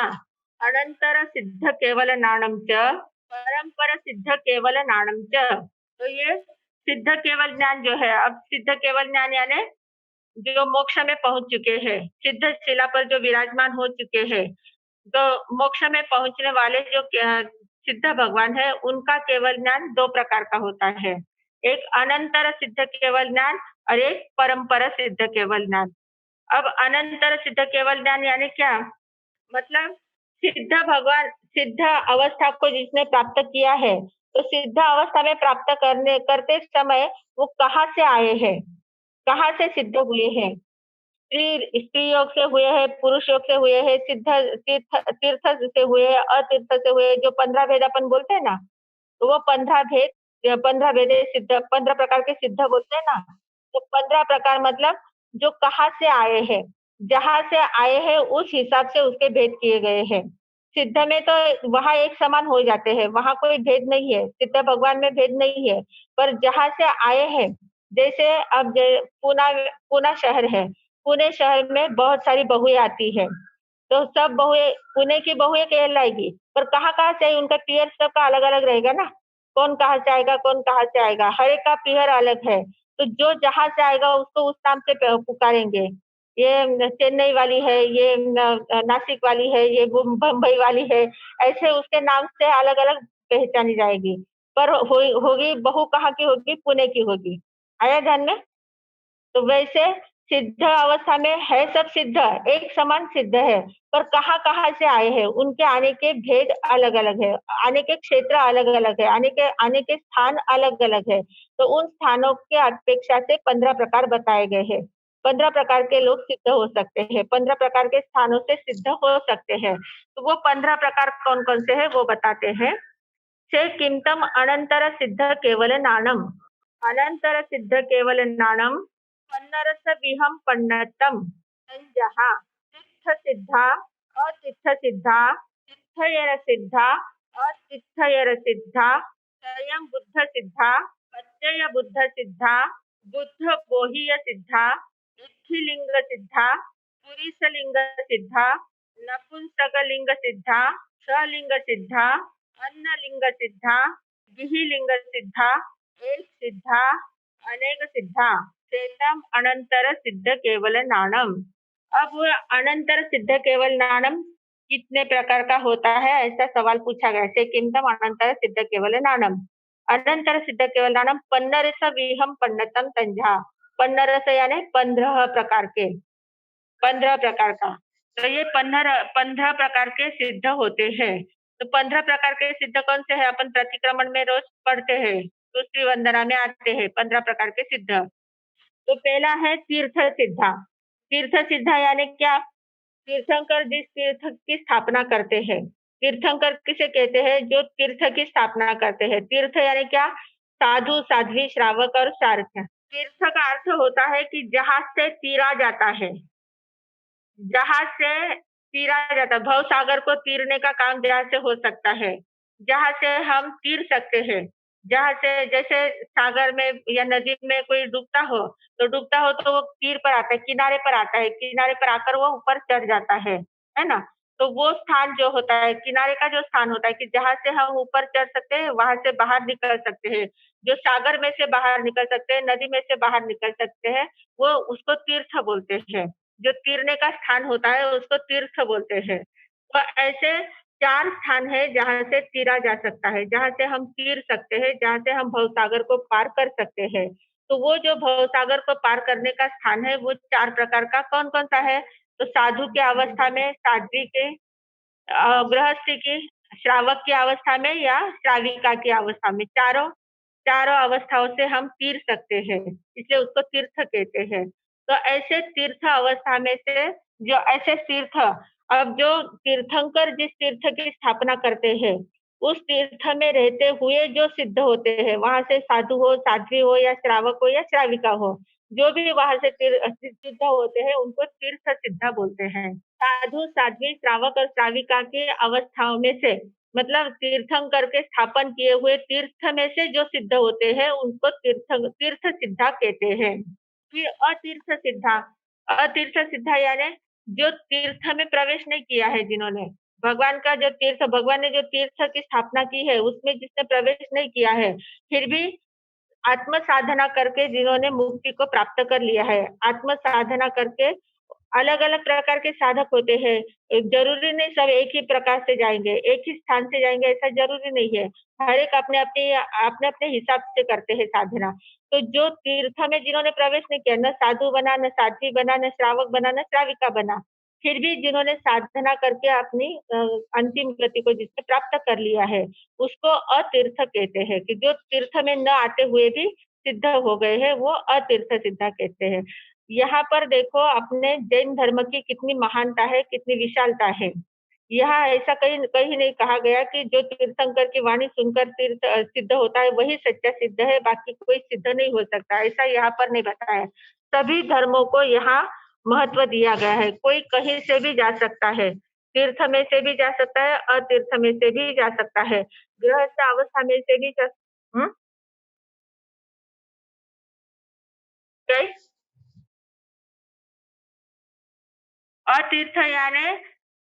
अनंतर सिद्ध केवल नाणम च परंपर सिद्ध केवल नाणम च। तो ये सिद्ध केवल ज्ञान जो है, अब सिद्ध केवल ज्ञान यानी जो मोक्ष में पहुंच चुके हैं, सिद्ध शिला पर जो विराजमान हो चुके हैं, तो मोक्ष में पहुंचने वाले जो सिद्ध भगवान है उनका केवल ज्ञान 2 प्रकार का होता है। एक अनंतर सिद्ध केवल ज्ञान और एक परंपर सिद्ध केवल ज्ञान। अब अनंतर सिद्ध केवल ज्ञान यानी क्या? मतलब सिद्ध भगवान, सिद्ध अवस्था को जिसने प्राप्त किया है, तो सिद्ध अवस्था में प्राप्त करते समय वो कहाँ से आए हैं, कहाँ से सिद्ध हुए हैं? स्त्री योग से हुए हैं, पुरुष योग से हुए हैं, सिद्ध तीर्थ तीर्थ से हुए हैं, अतीर्थ से हुए हैं। जो 15 भेद अपन बोलते हैं ना, तो वो 15 भेद, 15 भेदे सिद्ध, 15 प्रकार के सिद्ध बोलते हैं ना, तो 15 प्रकार मतलब जो कहाँ से आए हैं, जहाँ से आए हैं उस हिसाब से उसके भेद किए गए हैं। सिद्ध में तो वहाँ एक समान हो जाते हैं, वहाँ कोई भेद नहीं है, सिद्ध भगवान में भेद नहीं है। पर जहाँ से आए हैं, जैसे अब पूना शहर है, पुणे शहर में बहुत सारी बहुएं आती है, तो सब बहुएं पुणे की बहुएं कहलाएगी, पर कहाँ-कहाँ से आई उनका पीयर सबका अलग-अलग रहेगा ना। कौन कहाँ से आएगा, कौन कहाँ से आएगा, हर एक का पीहर अलग है। तो जो जहाँ से आएगा उसको उस नाम से पुकारेंगे। ये चेन्नई वाली है, ये नासिक वाली है, ये बम्बई वाली है, ऐसे उसके नाम से अलग-अलग पहचानी जाएगी। पर होगी बहू कहाँ की होगी? पुणे की होगी। आया ध्यान में? तो वैसे सिद्ध अवस्था में है सब सिद्ध, एक समान सिद्ध है, पर कहाँ-कहाँ से आए हैं, उनके आने के भेद अलग-अलग है, आने के क्षेत्र अलग-अलग है, आने के स्थान अलग-अलग है। तो उन स्थानों के अपेक्षा से 15 प्रकार बताए गए हैं। 15 प्रकार के लोग सिद्ध हो सकते हैं, 15 प्रकार के स्थानों से सिद्ध हो सकते हैं। तो वो 15 प्रकार कौन-कौन से हैं वो बताते हैं। से किंतम अनंतर सिद्ध केवल नाणम, अनंतर सिद्ध केवल नाणम पन्नरस विहम पन्नतम संजहा तिस्थ सिद्धा अतिस्थ सिद्धा तिस्थयर सिद्धा अतिस्थयर सिद्धा स्वयं बुद्ध सिद्धा प्रत्यय बुद्ध सिद्धा बुद्ध बोहीय सिद्धा इत्थिलिंग सिद्धा पुरीसलिंग सिद्धा नपुंसकलिंग सिद्धा सलिंग सिद्धा अन्नलिंग सिद्धा विहिलिंग सिद्धा एक सिद्धा अनेक सिद्धा चेतम अनंतर सिद्ध केवल नाणम। अब अनंतर सिद्ध केवल नाणम कितने प्रकार का होता है, ऐसा सवाल पूछा गया है। किंतम अनंतर सिद्ध केवल नाणम, अनंतर सिद्ध केवल नाणम पन्नरस विहम पन्नतम तंजा, पन्नरस यानी 15 प्रकार के, 15 प्रकार का। तो ये 15 प्रकार के सिद्ध होते हैं। तो 15 प्रकार के सिद्ध कौन से हैं? अपन प्रतिक्रमण में रोज पढ़ते हैं, दूसरी वंदना में आते हैं 15 प्रकार के सिद्ध। तो पहला है तीर्थ सिद्धा। तीर्थ सिद्धा यानी क्या? तीर्थंकर जिस तीर्थ की स्थापना करते हैं, तीर्थंकर किसे कहते हैं? जो तीर्थ की स्थापना करते हैं। तीर्थ यानी क्या? साधु, साध्वी, श्रावक और सारथ्य। तीर्थ का अर्थ होता है कि जहां से तीरा जाता है, जहां से तीरा जाता है, भव सागर को तीरने का काम जहां से हो सकता है, जहाँ से हम तीर सकते हैं। जहाँ से जैसे सागर में या नदी में कोई डूबता हो तो वो तीर पर आता है, किनारे पर आता है, किनारे पर आकर वो ऊपर चढ़ जाता है ना? तो वो स्थान जो होता है, किनारे का जो स्थान होता है कि जहाँ से हम ऊपर चढ़ सकते हैं, वहाँ से बाहर निकल सकते हैं। जो सागर में से बाहर निकल सकते हैं, नदी में से बाहर निकल सकते हैं, वो उसको तीर्थ बोलते हैं। जो तीरने का स्थान होता है, उसको तीर्थ बोलते हैं। तो ऐसे 4 स्थान है जहाँ से तीरा जा सकता है, जहाँ से हम तीर सकते हैं, जहाँ से हम भवसागर को पार कर सकते हैं। तो वो जो भवसागर को पार करने का स्थान है, वो 4 प्रकार का कौन-कौन सा है? तो साधु की अवस्था में, साध्वी के गृहस्थी की, श्रावक की अवस्था में या श्राविका की अवस्था में, चारों अवस्थाओं से हम तीर सकते हैं, इसलिए उसको तीर्थ कहते हैं। तो ऐसे तीर्थ अवस्था में से जो ऐसे तीर्थ अब जो तीर्थंकर जिस तीर्थ की स्थापना करते हैं, उस तीर्थ में रहते हुए जो सिद्ध होते हैं, वहाँ से साधु हो, साध्वी हो या श्रावक हो या श्राविका हो, जो भी वहाँ से सिद्ध होते हैं, उनको तीर्थ सिद्धा बोलते हैं। साधु, साध्वी, श्रावक और श्राविका की अवस्थाओं में से मतलब तीर्थंकर के स्थापन किए हुए तीर्थ में से जो सिद्ध होते हैं, उनको तीर्थ सिद्धा कहते हैं। फिर अतीर्थ सिद्धा यानी जो तीर्थ में प्रवेश नहीं किया है जिन्होंने, भगवान ने जो तीर्थ की स्थापना की है, उसमें जिसने प्रवेश नहीं किया है, फिर भी आत्म साधना करके जिन्होंने मुक्ति को प्राप्त कर लिया है, आत्म साधना करके अलग-अलग प्रकार के साधक होते हैं। ज़रूरी नहीं सब एक ही प्रकार से जाएँगे, एक ही स्थान से जाएँगे ऐसा ज़रूरी नहीं है। हर एक अपने-अपने हिसाब से करते हैं साधना। तो जो तीर्थ में जिन्होंने प्रवेश नहीं किया, न साधु बना, न साध्वी बना, न श्रावक बना, न श्राविका बना, फिर भी जिन्होंने साधना करके अपनी अंतिम गति को जिसने प्राप्त कर लिया है, उसको अतीर्थ कहते हैं कि जो तीर्थ में न आते हुए भी सिद्ध हो गए हैं, वो अतीर्थ सिद्धा कहते हैं। यहाँ पर देखो अपने जैन धर्म की कितनी महानता है, कितनी विशालता है। यहाँ ऐसा कहीं कहीं नहीं कहा गया कि जो तीर्थंकर की वाणी सुनकर सिद्ध होता है वही सच्चा सिद्ध है, बाकी कोई सिद्ध नहीं हो सकता, ऐसा यहाँ पर नहीं बताया। सभी धर्मों को यहाँ महत्व दिया गया है, कोई कहीं से भी जा सकता है, तीर्थ में से भी जा सकता है, अतीर्थ में से भी जा सकता है, गृहस्थ अवस्था में से भी जा हुँ? क्या? अतीर्थ यानी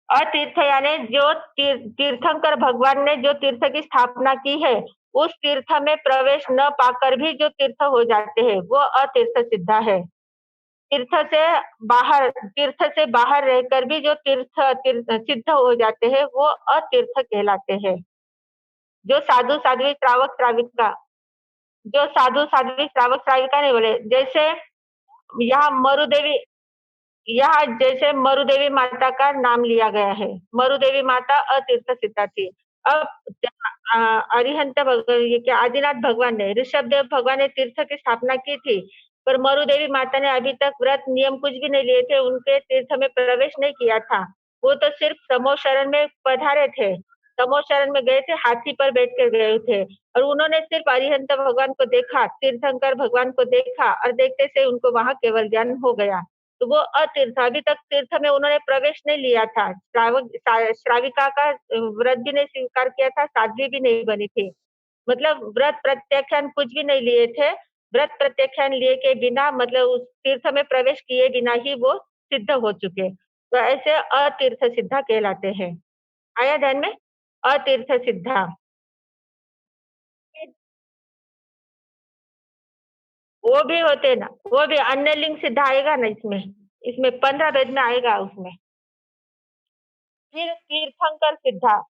अतीर्थ यानी जो तीर्थंकर भगवान ने जो तीर्थ की स्थापना की है, उस तीर्थ में प्रवेश न पाकर भी जो तीर्थ हो जाते हैं, वो अतीर्थ सिद्धा है। तीर्थ से बाहर रहकर भी जो तीर्थ तीर्थ सिद्ध हो जाते हैं, वो अतीर्थ कहलाते हैं। जो साधु, साध्वी, श्रावक, श्राविका जो साधु, साध्वी, श्रावक, श्राविका नहीं बोले, जैसे यहाँ मरुदेवी यहाँ जैसे मरुदेवी माता का नाम लिया गया है। मरुदेवी माता अतीर्थ सिद्धा थी। अब अरिहंत ये क्या आदिनाथ भगवान ने ऋषभदेव भगवान ने तीर्थ की स्थापना की थी, पर मरुदेवी माता ने अभी तक व्रत नियम कुछ भी नहीं लिए थे, उनके तीर्थ में प्रवेश नहीं किया था। वो तो सिर्फ तमो शरण में पधारे थे। तमो शरण में गए थे, हाथी पर बैठ कर गए थे और उन्होंने सिर्फ अरिहंत भगवान को देखा, तीर्थंकर भगवान को देखा और देखते से उनको वहाँ केवल ज्ञान हो गया। तो वो अतीर्थ अभी तक तीर्थ में उन्होंने प्रवेश नहीं लिया था। श्राविका का व्रत भी नहीं स्वीकार किया था, साध्वी भी नहीं बनी थी। मतलब व्रत प्रत्याख्यान कुछ भी नहीं लिए थे। व्रत प्रत्याख्यान लिए के बिना मतलब उस तीर्थ में प्रवेश किए बिना ही वो सिद्ध हो चुके। तो ऐसे अतीर्थ सिद्धा कहलाते हैं। आया ध्यान में? अतीर्थ सिद्धा। वो भी होते ना, वो भी अन्य लिंग सिद्ध आएगा ना इसमें। इसमें 15 वेद में आएगा उसमें। फिर तीर्थंकर सिद्धा।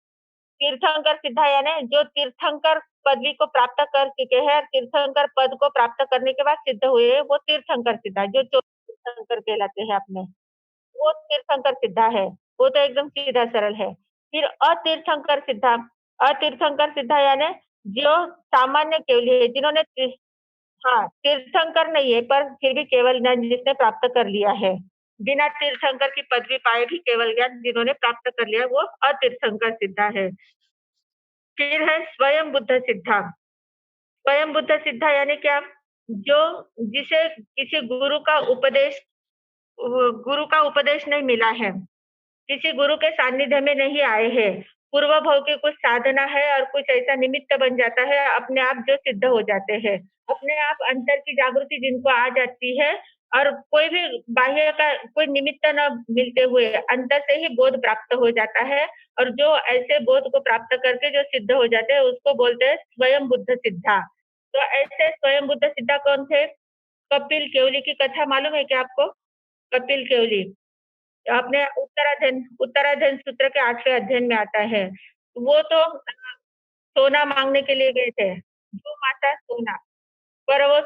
तीर्थंकर सिद्धा यानी जो तीर्थंकर पदवी को प्राप्त कर चुके हैं, तीर्थंकर पद को प्राप्त करने के बाद सिद्ध हुए हैं, वो तीर्थंकर सिद्धा, जो 24 तीर्थंकर कहलाते हैं अपने, वो तीर्थंकर सिद्धा है। वो तो एकदम सीधा सरल है। फिर अतीर्थंकर सिद्धा यानी जो सामान्य केवली है, जिन्होंने हाँ, तीर्थंकर नहीं है पर फिर भी केवल ज्ञान जिसने प्राप्त कर लिया है। बिना तीर्थंकर की पदवी पाए भी केवल ज्ञान जिन्होंने प्राप्त कर लिया, वो अतीर्थंकर सिद्धा है। फिर है स्वयं बुद्ध सिद्धा। स्वयं बुद्ध सिद्धा यानी क्या? जो जिसे किसी गुरु का उपदेश नहीं मिला है, किसी गुरु के सानिध्य में नहीं आए हैं, पूर्व भाव की कुछ साधना है और कुछ ऐसा निमित्त बन जाता है, अपने आप जो सिद्ध हो जाते हैं। अपने आप अंतर की जागृति जिनको आ जाती है और कोई भी बाह्य का कोई निमित्त न मिलते हुए अंतर से ही बोध प्राप्त हो जाता है और जो ऐसे बोध को प्राप्त करके जो सिद्ध हो जाते हैं उसको बोलते हैं स्वयं बुद्ध सिद्धा। तो ऐसे स्वयं बुद्ध सिद्धा कौन थे? कपिल केवली की कथा मालूम है क्या आपको? कपिल केवली अपने उत्तराधन सूत्र के 8वें अध्ययन में आता है। वो तो सोना मांगने के लिए गए थे। जो माता सोना, पर वो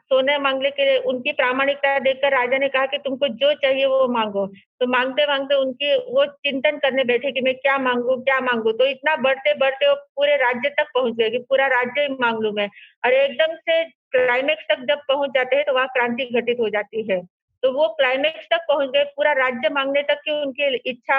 सोने मांगने के लिए उनकी प्रामाणिकता देखकर राजा ने कहा कि तुमको जो चाहिए वो मांगो। तो मांगते मांगते उनकी वो चिंतन करने बैठे कि मैं क्या मांगू क्या मांगू, तो इतना बढ़ते बढ़ते वो पूरे राज्य तक पहुंच गए कि पूरा राज्य ही मांग लूं मैं। और एकदम से क्लाइमेक्स तक जब पहुंच जाते हैं तो वहां क्रांति घटित हो जाती है। तो वो क्लाइमेक्स तक पहुंच गए, पूरा राज्य मांगने तक की उनकी इच्छा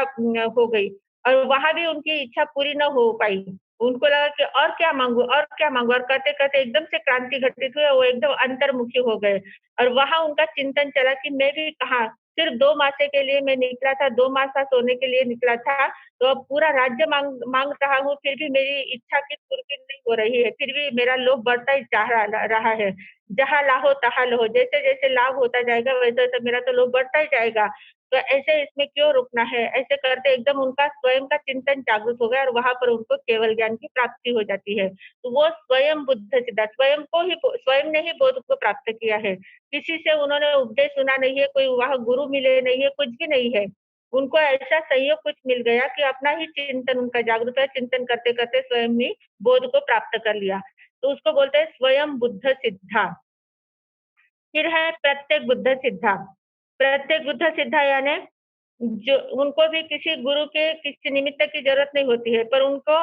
हो गई और वहां भी उनकी इच्छा पूरी न हो पाई। उनको लगा कि और क्या मांगू और क्या मांगू, और करते करते एकदम से क्रांति घटित हुई, वो एकदम अंतर्मुखी हो गए। और वहां उनका चिंतन चला कि मैं भी कहा सिर्फ 2 मासे के लिए मैं निकला था, 2 मासा सोने के लिए निकला था, तो अब पूरा राज्य मांग मांग रहा हूँ, फिर भी मेरी इच्छा की पूर्ति नहीं हो रही है, फिर भी मेरा लोभ बढ़ता ही जा रहा है। जहाँ लाहो तहाँ लहो, जैसे जैसे लाभ होता जाएगा वैसे वैसे मेरा तो लोभ बढ़ता ही जाएगा। तो ऐसे इसमें क्यों रुकना है? ऐसे करते एकदम उनका स्वयं का चिंतन जागृत हो गया और वहां पर उनको केवल ज्ञान की प्राप्ति हो जाती है। तो वो स्वयं बुद्ध सिद्धा, स्वयं ने ही बोध को प्राप्त किया है। किसी से उन्होंने उपदेश सुना नहीं है, कोई वहां गुरु मिले नहीं है, कुछ भी नहीं है। उनको ऐसा संयोग कुछ मिल गया कि अपना ही चिंतन उनका जागृत है, चिंतन करते करते स्वयं ही बोध को प्राप्त कर लिया। तो उसको बोलते हैं स्वयं बुद्ध सिद्धा। फिर है प्रत्येक बुद्ध सिद्धा। प्रत्येक बुद्ध सिद्धा यानी जो उनको भी किसी गुरु के किसी निमित्त की जरूरत नहीं होती है, पर उनको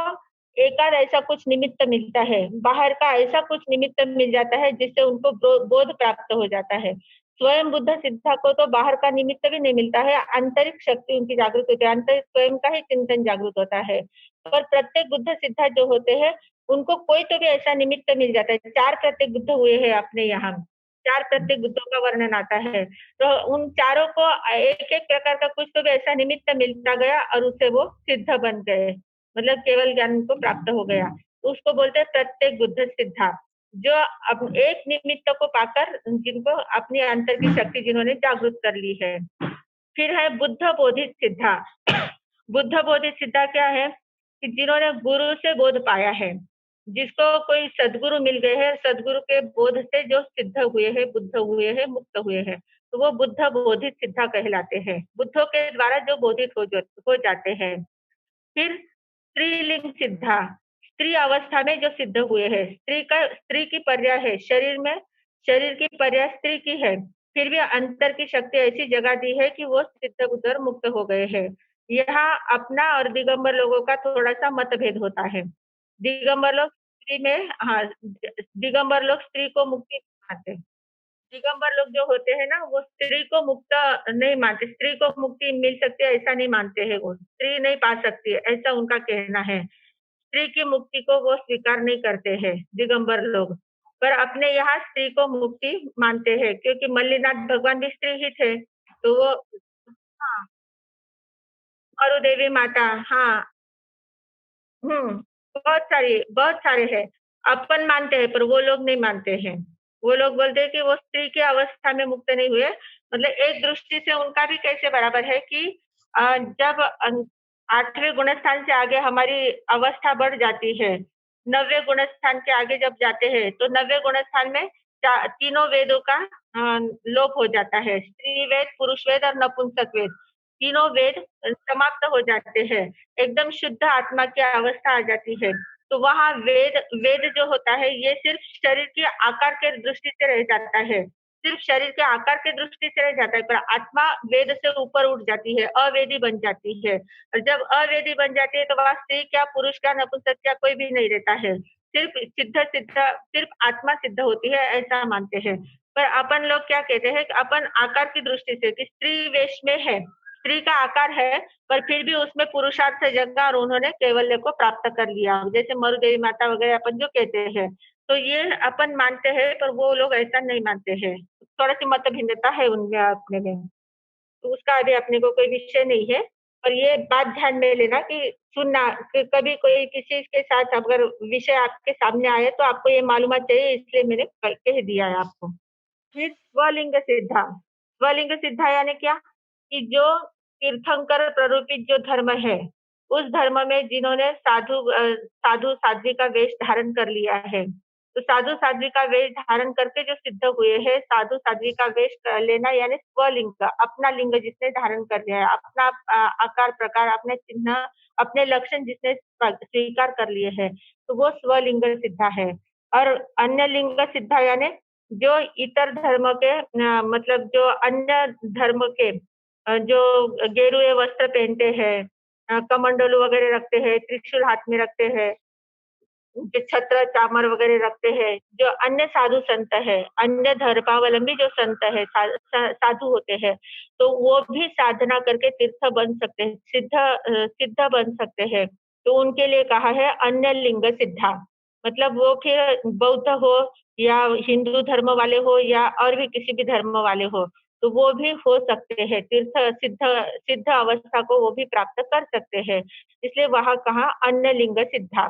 एकाध ऐसा कुछ निमित्त मिलता है, बाहर का ऐसा कुछ निमित्त मिल जाता है जिससे उनको बोध प्राप्त हो जाता है। स्वयं बुद्ध सिद्धा को तो बाहर का निमित्त भी नहीं मिलता है, आंतरिक शक्ति उनकी जागृत होती है, आंतरिक स्वयं का ही चिंतन जागृत होता है। पर प्रत्येक बुद्ध सिद्धा जो होते हैं उनको कोई तो भी ऐसा निमित्त मिल जाता है। 4 प्रत्येक बुद्ध हुए हैं अपने यहाँ, 4 प्रत्येक बुद्धों का वर्णन आता है। तो उन चारों को एक-एक प्रकार का कुछ तो भी ऐसा निमित्त मिलता गया और उससे वो सिद्ध बन गए, मतलब केवल ज्ञान को प्राप्त हो गया। तो उसको बोलते हैं प्रत्येक बुद्ध सिद्धा, जो अब एक निमित्त को पाकर जिनको अपनी अंतर की शक्ति जिन्होंने जागृत कर ली है। फिर है बुद्ध बोधित सिद्धा। बुद्ध बोधित सिद्धा क्या है कि जिन्होंने गुरु से बोध पाया है, जिसको कोई सदगुरु मिल गए हैं, सदगुरु के बोध से जो सिद्ध हुए हैं, बुद्ध हुए हैं, मुक्त हुए हैं, तो वो बुद्ध बोधित सिद्धा कहलाते हैं। बुद्धों के द्वारा जो बोधित हो जाते हैं। फिर स्त्रीलिंग सिद्धा, स्त्री अवस्था में जो सिद्ध हुए हैं, स्त्री की पर्याय है शरीर में, शरीर की पर्याय स्त्री की है, फिर भी अंतर की शक्ति ऐसी जगह दी है कि वो सिद्ध बुद्ध और मुक्त हो गए हैं। यहाँ अपना और दिगंबर लोगों का थोड़ा सा मतभेद होता है। दिगंबर लोग स्त्री में, हाँ, दिगंबर लोग स्त्री को मुक्ति मानते हैं। दिगंबर लोग जो होते हैं ना वो स्त्री को मुक्त नहीं मानते, स्त्री को मुक्ति मिल सकती है ऐसा नहीं मानते हैं, वो स्त्री नहीं पा सकती है ऐसा उनका कहना है। स्त्री की मुक्ति को वो स्वीकार नहीं करते हैं दिगंबर लोग, पर अपने यहाँ स्त्री को मुक्ति मानते हैं क्योंकि मल्लीनाथ भगवान भी स्त्री ही थे। तो वो, हाँ, और देवी माता, हाँ, हुँ, बहुत सारे हैं। अपन मानते हैं पर वो लोग नहीं मानते हैं। वो लोग बोलते हैं कि वो स्त्री की अवस्था में मुक्त नहीं हुए। मतलब एक दृष्टि से उनका भी कैसे बराबर है कि जब 8वें गुणस्थान से आगे हमारी अवस्था बढ़ जाती है, 9वें गुणस्थान के आगे जब जाते हैं, तो 9वें गुणस्थान में तीनों वेदों का लोप हो जाता है। स्त्री वेद, पुरुष वेद और नपुंसक वेद। तीनों वेद समाप्त हो जाते हैं। एकदम शुद्ध आत्मा की अवस्था आ जाती है। तो वहाँ वेद वेद जो होता है ये सिर्फ शरीर के आकार के दृष्टि से रह जाता है। सिर्फ शरीर के आकार की दृष्टि से रह जाता है, पर आत्मा वेद से ऊपर उठ जाती है, अवेदी बन जाती है। और जब अवेदी बन जाती है तो वहाँ स्त्री क्या, पुरुष क्या, नपुंसक क्या कोई भी नहीं रहता है। सिर्फ आत्मा सिद्ध होती है ऐसा मानते हैं। पर अपन लोग क्या कहते हैं कि अपन आकार की दृष्टि से कि स्त्री वेश में है, स्त्री का आकार है, पर फिर भी उसमें पुरुषार्थ जगा और उन्होंने कैवल्य को प्राप्त कर लिया। जैसे मरुदेवी माता वगैरह अपन जो कहते हैं, तो ये अपन मानते हैं पर वो लोग ऐसा नहीं मानते हैं। थोड़ा सी मत भिन्नता है उनमें अपने में। तो उसका अभी अपने को कोई विषय नहीं है। और ये बात ध्यान में लेना कि सुनना कि कभी कोई किसी के साथ अगर विषय आपके सामने आए तो आपको ये मालूमात चाहिए, इसलिए मैंने कह दिया है आपको। फिर स्वलिंग सिद्धा। स्वलिंग सिद्धा यानी क्या? कि जो तीर्थंकर प्ररूपित जो धर्म है, उस धर्म में जिन्होंने साधु-साध्वी का वेश धारण कर लिया है। तो साधु-साध्वी का वेश धारण करके जो सिद्ध हुए हैं, साधु-साध्वी का वेश लेना यानी स्वलिंग, अपना लिंग जिसने धारण कर लिया है, अपना आकार, प्रकार, अपने चिन्ह, अपने लक्षण जिसने स्वीकार कर लिए हैं, तो वो स्वलिंग सिद्धा है। और अन्य लिंग सिद्धा यानी जो इतर धर्म के मतलब जो अन्य धर्म के जो गेरुए वस्त्र पहनते हैं, कमंडलू वगैरह रखते हैं, त्रिशूल हाथ में रखते हैं, जो छत्र चामर वगैरह रखते हैं, जो अन्य साधु संत है, अन्य धर्मावलंबी जो संत है, साधु होते हैं, तो वो भी साधना करके तीर्थ बन सकते हैं, सिद्ध बन सकते हैं। तो उनके लिए कहा है अन्य लिंग सिद्धा। मतलब वो फिर बौद्ध हो या हिंदू धर्म वाले हो या और भी किसी भी धर्म वाले हो, तो वो भी हो सकते हैं, तीर्थ सिद्ध सिद्ध अवस्था को वो भी प्राप्त कर सकते हैं। इसलिए वहाँ कहा अन्य लिंग सिद्धा।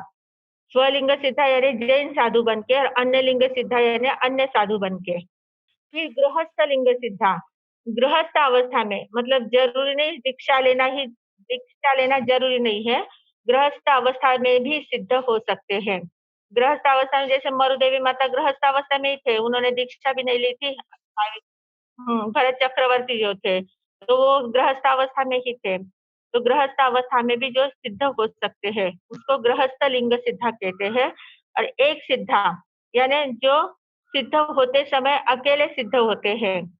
स्वलिंग सिद्धा यानी जैन साधु बन के और अन्य लिंग सिद्धा यानी अन्य साधु बन के। फिर गृहस्थ लिंग सिद्धा। गृहस्थ अवस्था में मतलब जरूरी नहीं दीक्षा लेना जरूरी नहीं है। गृहस्थ अवस्था में भी सिद्ध हो सकते हैं। गृहस्थ अवस्था में जैसे मरुदेवी माता गृहस्थ अवस्था में ही थे, उन्होंने दीक्षा भी नहीं ली थी। भरत चक्रवर्ती जो थे, तो वो गृहस्थावस्था में ही थे। तो गृहस्थावस्था में भी जो सिद्ध हो सकते हैं, उसको गृहस्थ लिंग सिद्धा कहते हैं। और एक सिद्धा यानी जो सिद्ध होते समय अकेले सिद्ध होते हैं।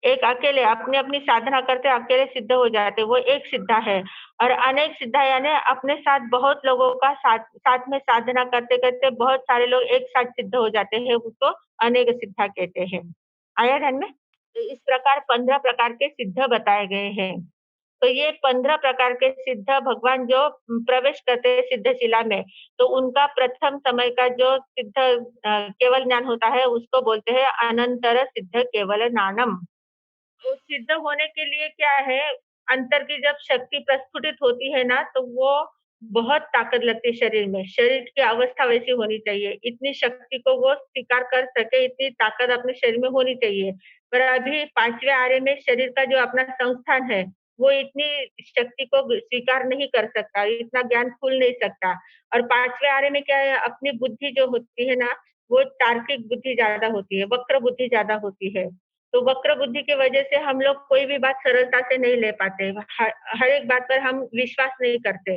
एक अकेले अपनी-अपनी साधना करते अकेले सिद्ध हो जाते, वो एक सिद्धा है। और अनेक सिद्धा यानी अपने साथ बहुत लोगों का साथ साथ में साधना करते-करते बहुत सारे लोग एक साथ सिद्ध हो जाते हैं, उसको अनेक सिद्धा कहते हैं। आया ध्यान में? तो इस प्रकार 15 प्रकार के सिद्ध बताए गए हैं। तो ये 15 प्रकार के सिद्ध भगवान जो प्रवेश करते हैं सिद्धशिला में, तो उनका प्रथम समय का जो सिद्ध केवल ज्ञान होता है, उसको बोलते हैं अनंतर सिद्ध केवल ज्ञानम। तो सिद्ध होने के लिए क्या है, अंतर की जब शक्ति प्रस्फुटित होती है ना, तो वो बहुत ताकत लगती है शरीर में। शरीर की अवस्था वैसी होनी चाहिए। इतनी शक्ति को वो स्वीकार कर सके, इतनी ताकत अपने शरीर में होनी चाहिए। पर अभी 5वें आर्य में शरीर का जो अपना संस्थान है, वो इतनी शक्ति को स्वीकार नहीं कर सकता, इतना ज्ञान खुल नहीं सकता। और 5वें आर्य में क्या है, अपनी बुद्धि जो होती है ना, वो तार्किक बुद्धि ज़्यादा होती है, वक्र बुद्धि ज़्यादा होती है। तो वक्र बुद्धि की वजह से हम लोग कोई भी बात सरलता से नहीं ले पाते। हर एक बात पर हम विश्वास नहीं करते।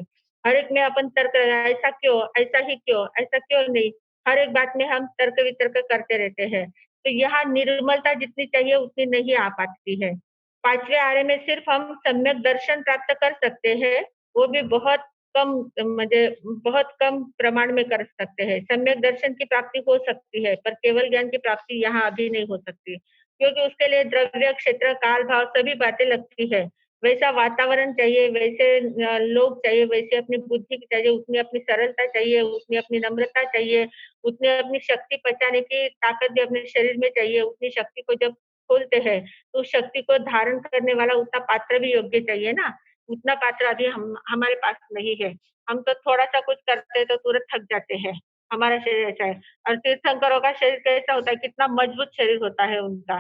हर एक में अपन तर्क ऐसा क्यों? ऐसा ही क्यों? ऐसा क्यों नहीं? हर एक बात में हम तर्क-वितर्क करते रहते हैं। तो यहाँ निर्मलता जितनी चाहिए उतनी नहीं आ पाती है। 5वें आर्य में सिर्फ हम सम्यक दर्शन प्राप्त कर सकते हैं, वो भी बहुत कम म्हणजे बहुत कम प्रमाण में कर सकते हैं। सम्यक दर्शन की प्राप्ति हो सकती है, पर केवल ज्ञान की प्राप्ति यहाँ अभी नहीं हो सकती। क्योंकि उसके लिए द्रव्य, क्षेत्र, काल, भाव सभी बातें लगती है। वैसा वातावरण चाहिए, वैसे लोग चाहिए, वैसे अपनी बुद्धि चाहिए, उतनी अपनी सरलता चाहिए, उतनी अपनी नम्रता चाहिए, उतनी अपनी शक्ति पहचाने की ताकत भी अपने शरीर में चाहिए। उतनी शक्ति को जब खोलते हैं, तो उस शक्ति को धारण करने वाला उतना पात्र भी योग्य चाहिए ना, उतना पात्र अभी हमारे पास नहीं है। हम तो थोड़ा-सा कुछ करते हैं तो तुरंत थक जाते हैं। हमारा शरीर ऐसा है। और तीर्थंकरों का शरीर कैसा होता है, कितना मजबूत शरीर होता है उनका,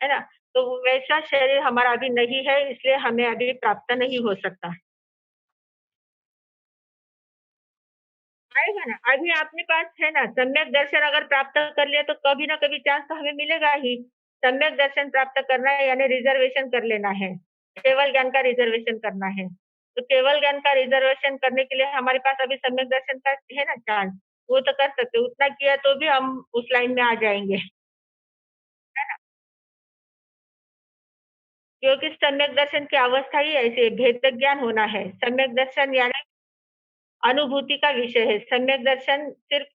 है ना? तो वैसा शरीर हमारा अभी नहीं है, इसलिए हमें अभी प्राप्त नहीं हो सकता। आएगा ना, अभी अपने पास है ना, सम्यक दर्शन अगर प्राप्त कर लिया तो कभी ना कभी चांस तो हमें मिलेगा ही। सम्यक दर्शन प्राप्त करना है यानी रिजर्वेशन कर लेना है। केवल ज्ञान का रिजर्वेशन करना है। तो केवल ज्ञान का रिजर्वेशन करने के लिए हमारे पास अभी सम्यक दर्शन का है ना चांस, वो तो कर सकते हैं। उतना किया तो भी हम उस लाइन में आ जाएँगे, है ना? क्योंकि सम्यक दर्शन की अवस्था ही ऐसी है, भेद ज्ञान होना है। सम्यक दर्शन यानी अनुभूति का विषय है। सम्यक दर्शन सिर्फ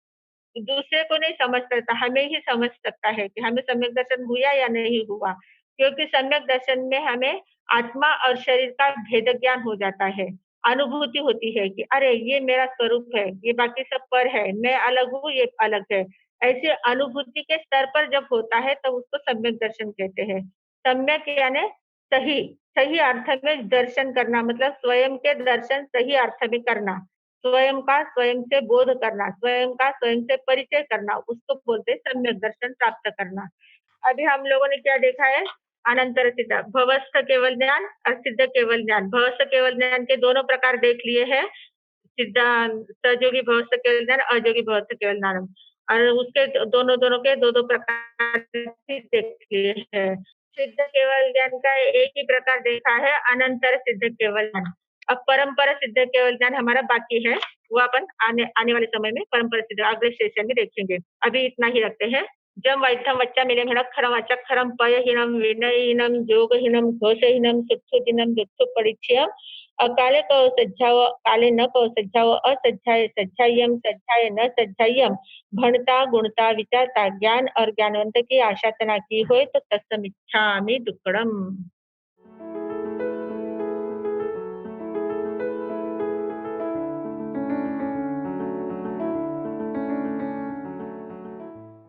दूसरे को नहीं समझ सकता, हमें ही समझ सकता है कि हमें सम्यक दर्शन हुआ या नहीं हुआ। क्योंकि सम्यक दर्शन में हमें आत्मा और शरीर का भेद ज्ञान हो जाता है। अनुभूति होती है कि अरे! ये मेरा स्वरूप है, ये बाकी सब पर है, मैं अलग हूँ, ये अलग है। ऐसे अनुभूति के स्तर पर जब होता है तब उसको सम्यक दर्शन कहते हैं। सम्यक यानी सही सही अर्थ में दर्शन करना, मतलब स्वयं के दर्शन सही अर्थ में करना, स्वयं का स्वयं से बोध करना, स्वयं का स्वयं से परिचय करना, उसको बोलते हैं सम्यक दर्शन प्राप्त करना। अभी हम लोगों ने क्या देखा है? अनंतर सिद्ध, भवस्थ केवल ज्ञान और सिद्ध केवल ज्ञान। भवस्थ केवल ज्ञान के दोनों प्रकार देख लिए हैं, सिद्धांत सहयोगी भवस्थ केवल ज्ञान, अयोगी भवस्थ केवल ज्ञान, और उसके दोनों दोनों के दो दो प्रकार देख लिए हैं। सिद्ध केवल ज्ञान का एक ही प्रकार देखा है, अनंतर सिद्ध केवल ज्ञान। अब परंपरा सिद्ध केवल ज्ञान हमारा बाकी है, वो अपन आने वाले समय में परंपरा सिद्ध अगले सेशन में देखेंगे। अभी इतना ही रखते हैं। जम वैद्धम वच्चा मिलम हिणक्षरम अचक्षरम पयहीनम विनयहीनम योगहीनम घोषहीनम सुक्षुदिनम दुःख परिचय अकाले कौ सज्जाव काले न कौ सज्जाव असज्जाय सज्जायम सज्जाय न सज्जायम भणता गुणता विचारता ज्ञान और ज्ञानवंत की आशा तना की होय तो तत्समिच्छामि दुक्कडम।